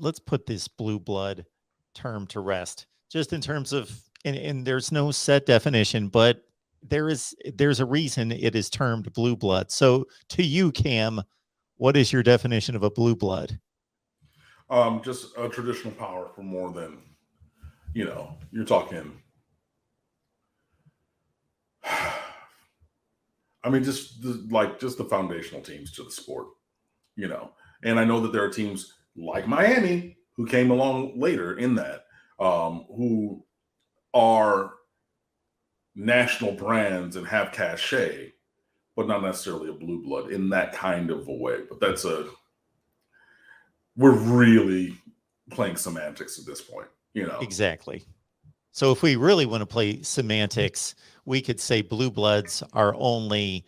let's put this blue blood term to rest, just in terms of, and there's no set definition, but there's a reason it is termed blue blood. So to you, Cam, what is your definition of a blue blood? Just a traditional power for more than, you're talking. I mean, just the foundational teams to the sport, and I know that there are teams like Miami who came along later in that, who are national brands and have cachet, but not necessarily a blue blood in that kind of a way. But we're really playing semantics at this point, Exactly. So if we really want to play semantics, we could say blue bloods are only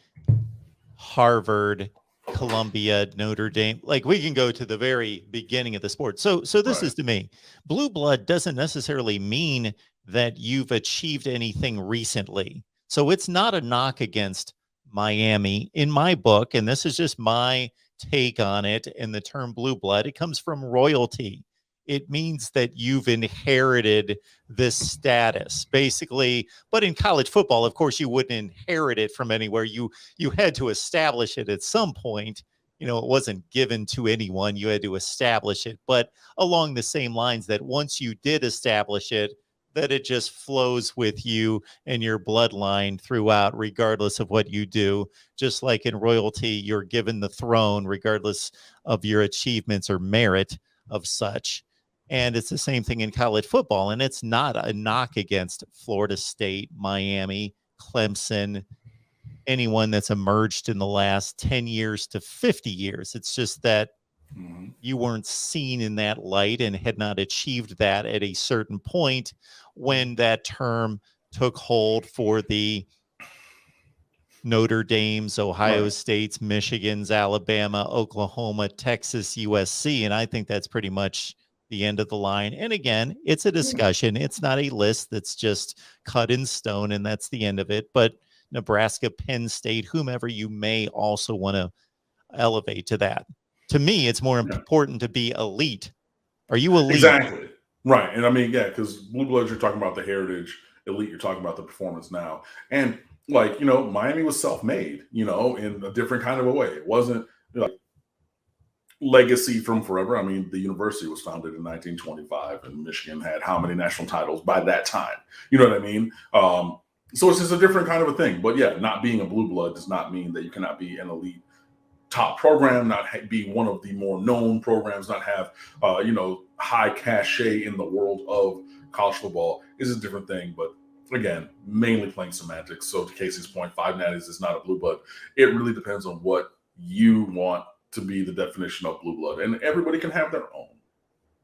Harvard, Columbia, Notre Dame. Like, we can go to the very beginning of the sport. So this Right. is, to me, blue blood doesn't necessarily mean that you've achieved anything recently. So it's not a knock against Miami in my book. And this is just my take on it. And the term blue blood, it comes from royalty. It means that you've inherited this status, basically. But in college football, of course, you wouldn't inherit it from anywhere. You had to establish it at some point. It wasn't given to anyone. You had to establish it. But along the same lines, that once you did establish it, that it just flows with you and your bloodline throughout, regardless of what you do. Just like in royalty, you're given the throne, regardless of your achievements or merit of such. And it's the same thing in college football. And it's not a knock against Florida State, Miami, Clemson, anyone that's emerged in the last 10 years to 50 years. It's just that you weren't seen in that light and had not achieved that at a certain point when that term took hold for the Notre Dame's, Ohio State's, Michigan's, Alabama, Oklahoma, Texas, USC. And I think that's pretty much the end of the line. And again, it's a discussion. It's not a list that's just cut in stone and that's the end of it. But Nebraska, Penn State, whomever you may also want to elevate to that. To me, it's more important to be elite. Are you elite? Exactly. Right. And I mean, yeah, because blue bloods, you're talking about the heritage. Elite, you're talking about the performance now. And Miami was self-made, in a different kind of a way. It wasn't legacy from forever. I mean, the university was founded in 1925 and Michigan had how many national titles by that time? You know what I mean? So it's just a different kind of a thing. But yeah, not being a blue blood does not mean that you cannot be an elite top program, not be one of the more known programs, not have, high cachet in the world of college football is a different thing. But again, mainly playing semantics. So to Casey's point, 5 natties is not a blue blood. It really depends on what you want to be the definition of blue blood, and everybody can have their own.